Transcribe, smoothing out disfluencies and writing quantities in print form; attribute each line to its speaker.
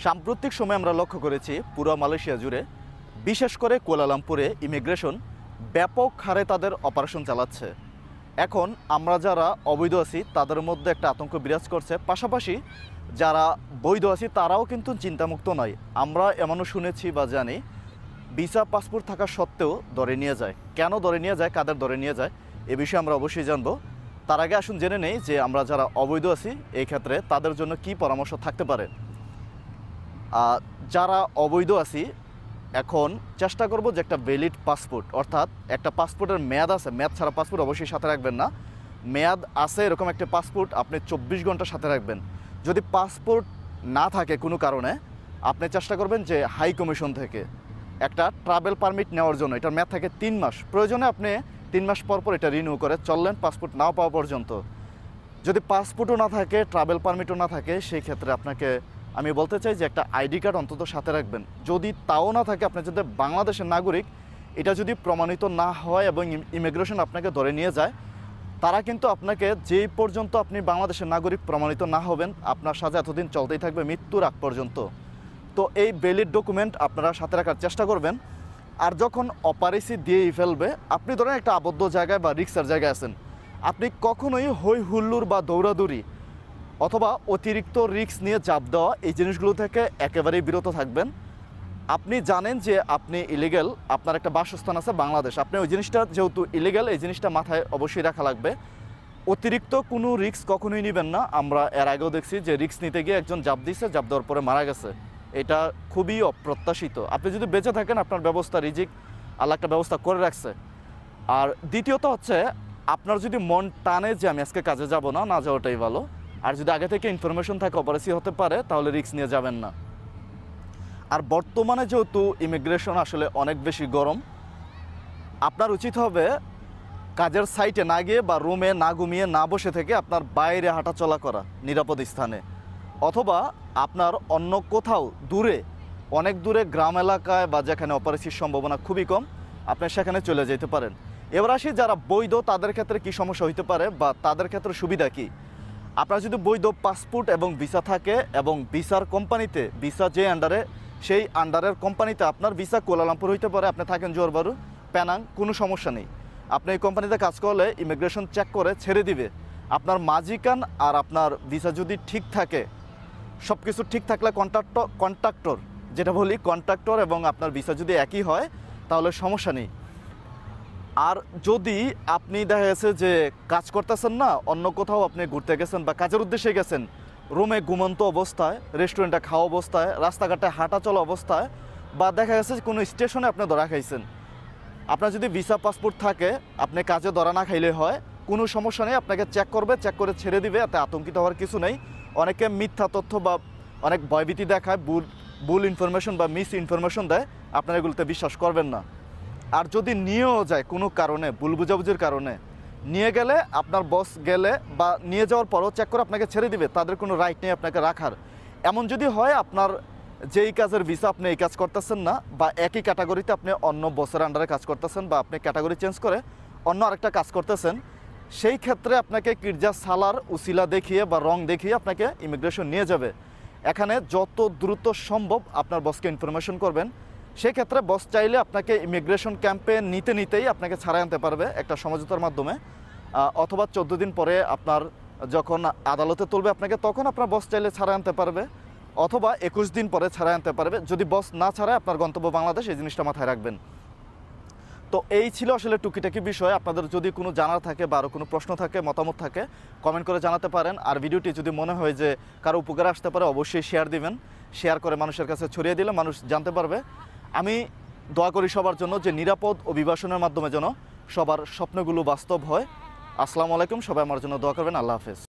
Speaker 1: সাম্প্রতিক সময়ে আমরা লক্ষ্য করেছি পুরো মালয়েশিয়া জুড়ে, বিশেষ করে কুয়ালালামপুরে ইমিগ্রেশন ব্যাপক হারে তাদের অপারেশন চালাচ্ছে। এখন আমরা যারা অবৈধ আছি তাদের মধ্যে একটা আতঙ্ক বিরাজ করছে, পাশাপাশি যারা বৈধ আছি তারাও কিন্তু চিন্তামুক্ত নয়। আমরা এমনও শুনেছি বা জানি ভিসা পাসপোর্ট থাকা সত্ত্বেও ধরে নিয়ে যায়। কেন ধরে নিয়ে যায়, কাদের ধরে নিয়ে যায়, এ বিষয়ে আমরা অবশ্যই জানবো। তার আগে আসুন জেনে নেই যে আমরা যারা অবৈধ আছি এই ক্ষেত্রে তাদের জন্য কি পরামর্শ থাকতে পারে। যারা অবৈধ আছি এখন চেষ্টা করব যে একটা ভ্যালিড পাসপোর্ট, অর্থাৎ একটা পাসপোর্টের মেয়াদ আছে, মেয়াদ ছাড়া পাসপোর্ট অবশ্যই সাথে রাখবেন না। মেয়াদ আছে এরকম একটা পাসপোর্ট আপনি 24 ঘন্টা সাথে রাখবেন। যদি পাসপোর্ট না থাকে কোনো কারণে, আপনি চেষ্টা করবেন যে হাই কমিশন থেকে একটা ট্রাভেল পারমিট নেওয়ার জন্য। এটার মেয়াদ থাকে 3 মাস, প্রয়োজনে আপনি 3 মাস পর পর এটা রিনিউ করে চললেন পাসপোর্ট নাও পাওয়া পর্যন্ত। যদি পাসপোর্টও না থাকে, ট্রাভেল পারমিটও না থাকে, সেই ক্ষেত্রে আপনাকে আমি বলতে চাই যে একটা আইডি কার্ড অন্তত সাথে রাখবেন। যদি তাও না থাকে, আপনি যদি বাংলাদেশের নাগরিক, এটা যদি প্রমাণিত না হয় এবং ইমিগ্রেশন আপনাকে ধরে নিয়ে যায়, তারা কিন্তু আপনাকে যেই পর্যন্ত আপনি বাংলাদেশের নাগরিক প্রমাণিত না হবেন, আপনার সাথে এতদিন চলতেই থাকবে মৃত্যুর আগ পর্যন্ত। তো এই ভ্যালিড ডকুমেন্ট আপনারা সাথে রাখার চেষ্টা করবেন। আর যখন অপারেসি দিয়েই ফেলবে, আপনি ধরেন একটা আবদ্ধ জায়গায় বা রিক্সার জায়গায় আছেন, আপনি কখনোই হই হুল্লোড় বা দৌড়াদৌড়ি অথবা অতিরিক্ত রিস্ক নিয়ে চাপ দেওয়া, এই জিনিসগুলো থেকে একেবারেই বিরত থাকবেন। আপনি জানেন যে আপনি ইলিগাল, আপনার একটা বাসস্থান আছে বাংলাদেশ, আপনি ওই জিনিসটা যেহেতু ইলিগাল, এই জিনিসটা মাথায় অবশ্যই রাখা লাগবে। অতিরিক্ত কোনো রিস্ক কখনোই নেবেন না। আমরা এর আগেও দেখছি যে রিস্ক নিতে গিয়ে একজন জাপ দিয়েছে, জাপ দেওয়ার পরে মারা গেছে। এটা খুবই অপ্রত্যাশিত। আপনি যদি বেঁচে থাকেন, আপনার ব্যবস্থা রিজিক আল্লাহ একটা ব্যবস্থা করে রাখছে। আর দ্বিতীয়ত হচ্ছে, আপনার যদি মন টানে যে আমি আজকে কাজে যাব না, না যাওয়াটাই ভালো। আর যদি আগে থেকে ইনফরমেশন থাকে অপারেসি হতে পারে, তাহলে রিস্ক নিয়ে যাবেন না। আর বর্তমানে যেহেতু ইমিগ্রেশন আসলে অনেক বেশি গরম, আপনার উচিত হবে কাজের সাইটে না গিয়ে বা রুমে না ঘুমিয়ে না বসে থেকে আপনার বাইরে হাঁটাচলা করা নিরাপদ স্থানে, অথবা আপনার অন্য কোথাও দূরে, অনেক দূরে গ্রাম এলাকায় বা যেখানে অপারেসির সম্ভাবনা খুবই কম, আপনি সেখানে চলে যেতে পারেন। এবার আসি যারা বৈধ, তাদের ক্ষেত্রে কি সমস্যা হইতে পারে বা তাদের ক্ষেত্রে সুবিধা কি। আপনার যদি বৈধ পাসপোর্ট এবং ভিসা থাকে এবং ভিসার কোম্পানিতে, ভিসা যে আন্ডারে, সেই আন্ডারের কোম্পানিতে আপনার ভিসা কুয়ালালামপুর হইতে পারে, আপনি থাকেন জোহরবারু, পেনাং, কোনো সমস্যা নেই। আপনি এই কোম্পানিতে কাজ করলে ইমিগ্রেশন চেক করে ছেড়ে দিবে। আপনার মাজিকান আর আপনার ভিসা যদি ঠিক থাকে, সব কিছু ঠিক থাকলে কন্ট্রাক্টর যেটা বলি, কন্ট্রাক্টর এবং আপনার ভিসা যদি একই হয়, তাহলে সমস্যা নেই। আর যদি আপনি দেখা গেছে যে কাজ করতেছেন না, অন্য কোথাও আপনি ঘুরতে গেছেন বা কাজের উদ্দেশ্যে গেছেন, রুমে ঘুমন্ত অবস্থায়, রেস্টুরেন্টে খাওয়া অবস্থায়, রাস্তাঘাটে হাঁটা চলা অবস্থায়, বা দেখা গেছে কোনো স্টেশনে আপনি ধরা খাইছেন, আপনার যদি ভিসা পাসপোর্ট থাকে, আপনি কাজে ধরা না খাইলে হয়, কোনো সমস্যা নেই। আপনাকে চেক করবে, চেক করে ছেড়ে দিবে, এতে আতঙ্কিত হওয়ার কিছু নেই। অনেকে মিথ্যা তথ্য বা অনেক ভয়ভীতি দেখায়, ভুল ইনফরমেশন বা মিস ইনফরমেশন দেয়, আপনারা এগুলোতে বিশ্বাস করবেন না। আর যদি নিয়েও যায় কোনো কারণে, ভুল বুঝাবুঝির কারণে নিয়ে গেলে, আপনার বস গেলে বা নিয়ে যাওয়ার পরও চেক করে আপনাকে ছেড়ে দিবে, তাদের কোনো রাইট নেই আপনাকে রাখার। এমন যদি হয় আপনার যেই কাজের ভিসা আপনি এই কাজ করতেছেন না, বা একই ক্যাটাগরিতে আপনি অন্য বসের আন্ডারে কাজ করতেছেন, বা আপনি ক্যাটাগরি চেঞ্জ করে অন্য আরেকটা কাজ করতেছেন, সেই ক্ষেত্রে আপনাকে কিরজা সালার উসিলা দেখিয়ে বা রং দেখিয়ে আপনাকে ইমিগ্রেশন নিয়ে যাবে। এখানে যত দ্রুত সম্ভব আপনার বসকে ইনফরমেশন করবেন। সেক্ষেত্রে বস চাইলে আপনাকে ইমিগ্রেশন ক্যাম্পে নিতেই আপনাকে ছাড়াই আনতে পারবে একটা সমঝোতার মাধ্যমে, অথবা 14 দিন পরে আপনার যখন আদালতে তুলবে আপনাকে, তখন আপনার বস চাইলে ছাড়াই আনতে পারবে, অথবা 21 দিন পরে ছাড়াই আনতে পারবে। যদি বস না ছাড়ায়, আপনার গন্তব্য বাংলাদেশ, এই জিনিসটা মাথায় রাখবেন। তো এই ছিল আসলে টুকিটাকি বিষয়। আপনাদের যদি কোনো জানার থাকে বা আরও কোনো প্রশ্ন থাকে, মতামত থাকে, কমেন্ট করে জানাতে পারেন। আর ভিডিওটি যদি মনে হয় যে কারো উপকার আসতে পারে, অবশ্যই শেয়ার দিবেন। শেয়ার করে মানুষের কাছে ছড়িয়ে দিলে মানুষ জানতে পারবে। আমি দোয়া করি সবার জন্য যে নিরাপদ অভিবাসনের মাধ্যমে যেন সবার স্বপ্নগুলো বাস্তব হয়। আসসালামু আলাইকুম, সবাই আমার জন্য দোয়া করবেন। আল্লাহ হাফেজ।